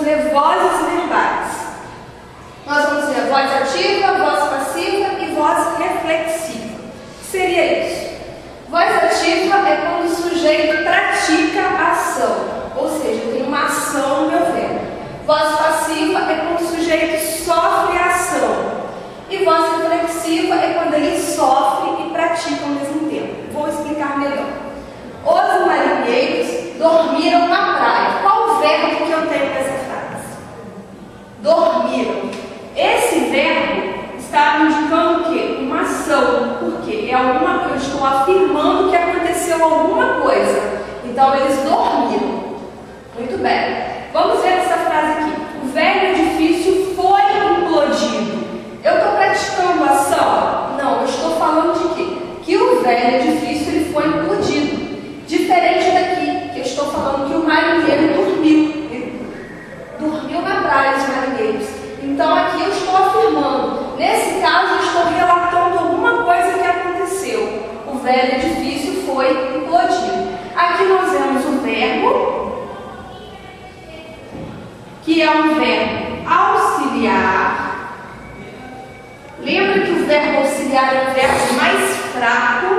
ver vozes verbais. Nós vamos ver voz ativa, voz passiva e voz reflexiva. O que seria isso? Voz ativa é quando o sujeito pratica a ação, ou seja, tem uma ação no meu verbo. Voz passiva é quando o sujeito sofre a ação. E voz reflexiva é quando ele sofre e pratica ao mesmo tempo. Vou explicar melhor. Os marinheiros dormiram na praia. Qual o verbo que eu tenho nessa frase? Dormiram. Esse verbo está indicando o quê? Uma ação. Por quê? É alguma coisa. Eu estou afirmando que aconteceu alguma coisa. Então, eles dormiram. Muito bem. Vamos ver essa frase aqui. O velho edifício foi implodido. Eu estou praticando ação? Não, eu estou falando de quê? Que o velho edifício ele foi implodido. Diferente daqui, que eu estou falando que o marinheiro dormiu. Ele dormiu na praia, os marinheiros. Então aqui eu estou afirmando. Nesse caso, eu estou relatando alguma coisa que aconteceu. O velho edifício foi implodido. Aqui nós vemos o verbo, que é um verbo auxiliar. Lembra que o verbo auxiliar é o verbo mais fraco,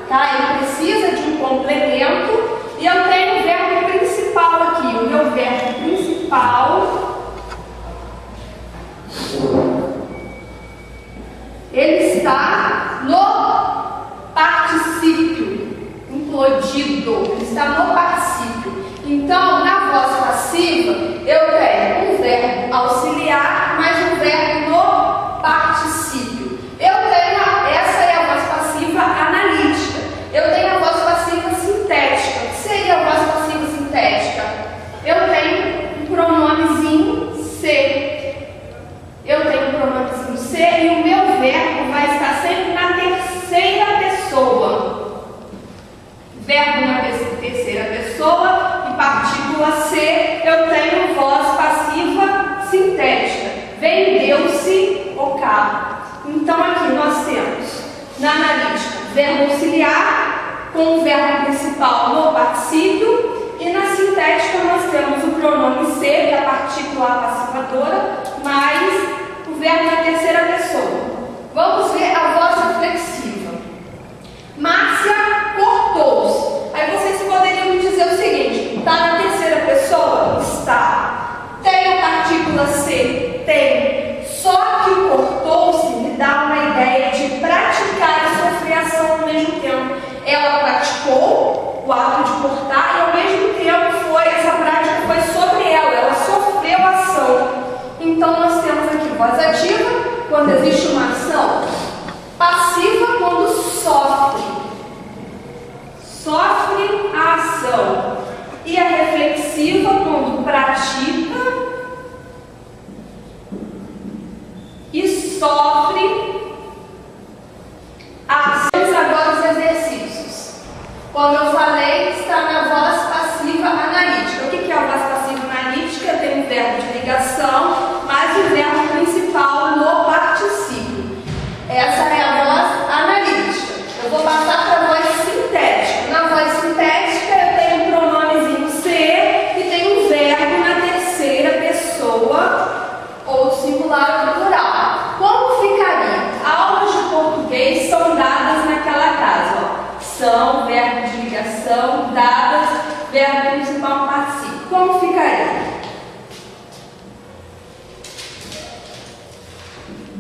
tá? Ele precisa de um complemento. E eu tenho o verbo principal aqui. O meu verbo principal, ele está no particípio implodido. Ele está no particípio. Então, na voz passiva, eu tenho um verbo auxiliar, mais um verbo no particípio. Essa é a voz passiva analítica. Eu tenho a voz passiva sintética. O que seria a voz passiva sintética? Eu tenho um pronomezinho se. Eu tenho um pronomezinho se e o meu verbo vai estar sempre na terceira pessoa. Verbo na terceira pessoa e partícula se, eu tenho voz passiva sintética. Vendeu-se o carro. Então aqui nós temos, na analítica, verbo auxiliar com o verbo principal no particípio e na sintética nós temos o pronome se, que é a partícula passivadora, mais o verbo na terceira pessoa. Vamos ver a voz reflexiva. Márcia cortou-se. Aí vocês poderiam me dizer o seguinte: está na terceira pessoa? Está. Tem a partícula se? Tem. Só que o cortou-se me dá uma ideia de praticar e sofrer ação ao mesmo tempo. Ela praticou o ato de cortar e ao mesmo tempo essa prática foi sobre ela sofreu a ação. Então nós temos aqui voz ativa, quando existe uma ação. Passiva, quando sofre a ação. E a reflexiva, quando pratica e sofre a ação. Agora os exercícios. Como eu falei, está na voz passiva analítica. O que é a voz passiva analítica? Tem um verbo de ligação, mais o verbo principal no particípio. Essa é a voz analítica. Eu vou passar para a voz sintética. Na voz sintética, eu tenho um pronomezinho se e tenho um verbo na terceira pessoa, ou singular ou plural. Como ficaria? Aulas de português são dadas naquela casa. Ó. São, verbo de ligação, dadas, verbo principal particípio. Como ficaria?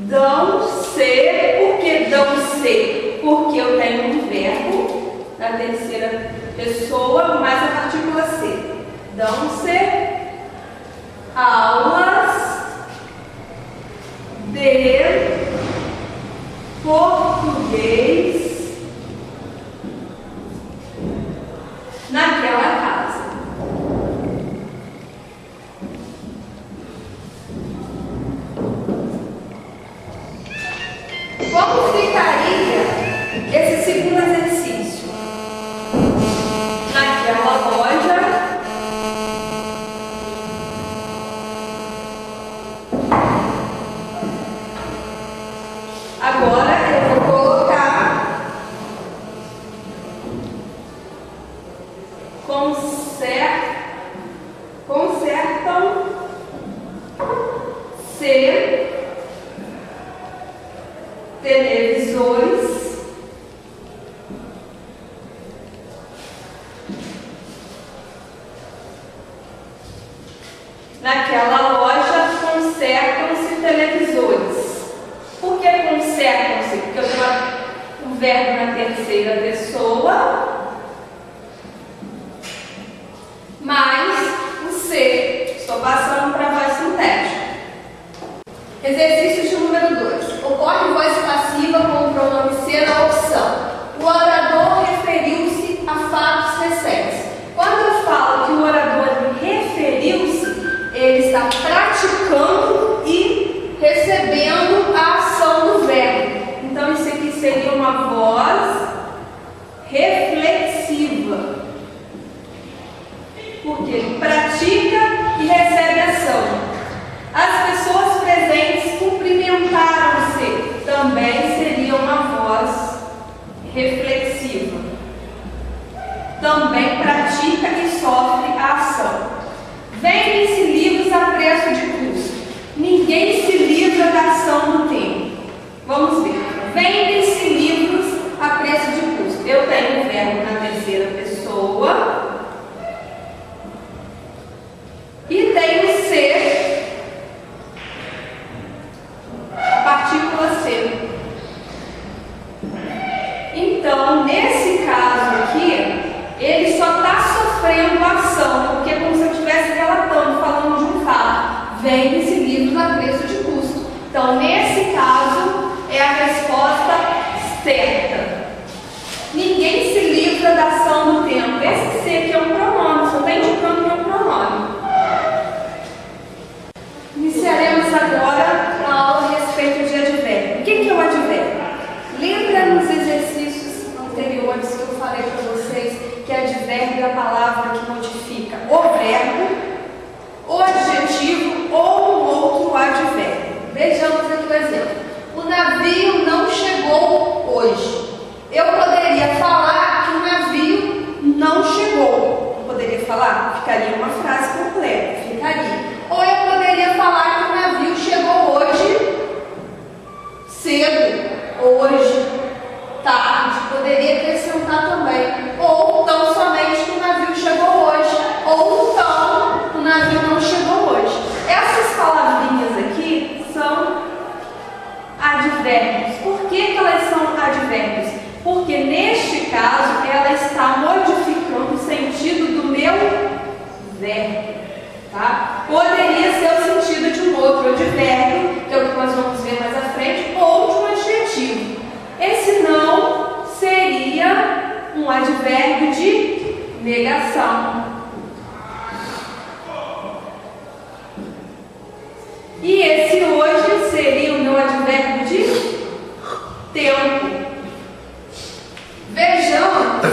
Dão-se. Por que dão-se? Porque eu tenho um verbo na terceira pessoa, mais a partícula se. Dão-se aulas de português naquela casa. Como ficaria esse segundo exercício? Naquela loja C, televisores. Naquela loja consertam-se televisores. Por que consertam-se? Porque eu tenho o verbo na terceira pessoa, mais o ser. Estou passando para a voz sintética. Exercício de número 2. Ocorre voz passiva com o pronome ser na opção. O orador referiu-se a fatos recentes. Quando eu falo que o orador referiu-se, ele está praticando e recebendo a ação do verbo. Então, isso aqui seria uma voz reflexiva, porque ele pratica e recebe ação. As pessoas presentes cumprimentaram-se, também seria uma voz reflexiva. Também pratica e sofre a ação. Vendem-se livros a preço de custo. Ninguém se livra da ação do tempo. Vamos ver. Vendem-se livros a preço de custo. Eu tenho o verbo na terceira pessoa. E tenho ser, a partícula ser. Então, nesse caso aqui, ele só está sofrendo ação, porque é como se eu estivesse relatando, falando de um fato. Vende-se livros a preço de custo. Então, nesse caso, é a resposta certa. Ninguém se livra da ação do tempo. Esse ser aqui é um pronome, só está indicando que é um pronome. Iniciaremos agora uma aula a respeito de advérbio. O que é o advérbio? Lembra nos exercícios anteriores que eu falei para vocês que advérbio é a palavra que modifica o verbo, o adjetivo ou um outro advérbio. Vejamos aqui o exemplo. O navio não chegou hoje. Eu poderia falar que o navio não chegou. Eu poderia falar? Ficaria uma frase completa. Ficaria. Ou eu poderia falar que o navio chegou hoje cedo, hoje, tarde. Poderia acrescentar também. Ou tão somente que o navio chegou hoje. Ou então o navio não chegou hoje. Essas palavrinhas aqui são advérbios. Por que elas são advérbios? Porque neste caso ela está modificando o sentido do meu verbo. Tá? Poderia ser o sentido de um outro advérbio, que é o que nós vamos ver mais à frente, ou de um adjetivo. Esse não seria um advérbio de negação. E esse hoje seria o meu advérbio de tempo. Vejamos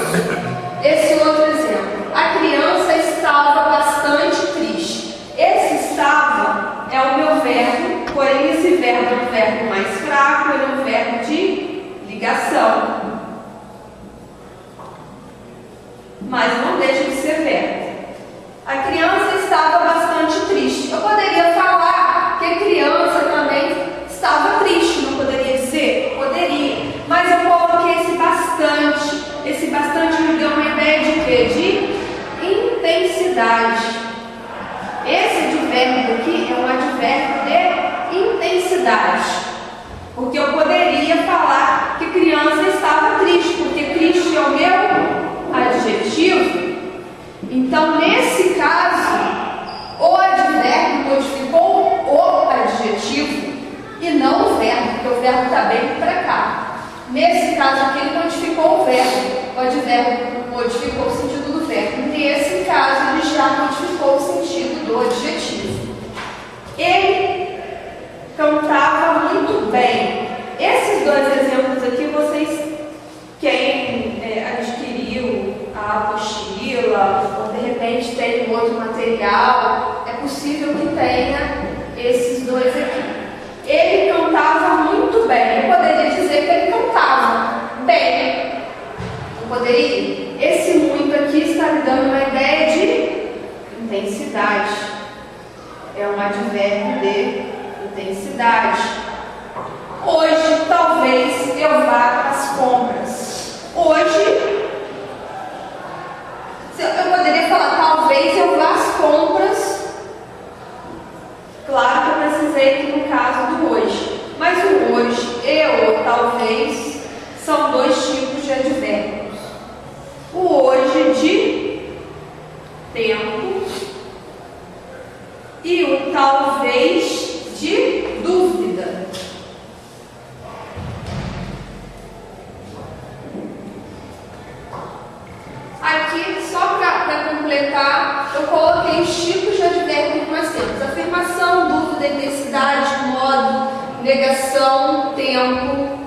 esse outro exemplo. A criança estava bastante triste. Esse estava é o meu verbo, porém esse verbo é um verbo mais fraco, ele é um verbo de ligação. Mas não deixa de ser verbo. A criança estava bastante triste. Eu poderia falar que a criança também estava triste, não poderia dizer? Poderia. Mas eu coloquei esse bastante. Esse bastante me deu uma ideia de quê? De intensidade. Esse advérbio aqui é um advérbio de intensidade. Porque eu poderia falar que a criança estava triste, porque triste é o meu adjetivo. Então, nesse caso, o advérbio modificou o adjetivo e não o verbo, porque o verbo está bem para cá. Nesse caso aqui, ele modificou o verbo. O advérbio modificou o sentido do verbo. Nesse caso, ele já modificou o sentido do adjetivo. Ele cantava muito bem. Esses dois exemplos aqui, vocês, quem adquiriu a apostila, ou de repente tem um outro material, é possível que tenha esses dois aqui. Ele cantava muito bem. Eu poderia dizer que ele cantava bem. Não poderia? Esse muito aqui está me dando uma ideia de intensidade. É um advérbio de intensidade. Hoje, talvez eu vá às compras. Hoje, eu poderia falar, talvez eu vá às compras. Claro que eu precisei no caso do hoje. Mas o hoje e o talvez são dois tipos de advérbios. O hoje de tempo e o talvez de dúvida. Aqui, só para completar, eu coloquei os tipos de advérbio que nós temos: afirmação, dúvida, intensidade, modo, negação, tempo.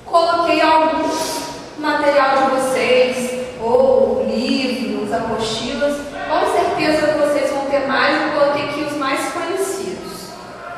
Coloquei algum material de vocês, ou livros, apostilas, com certeza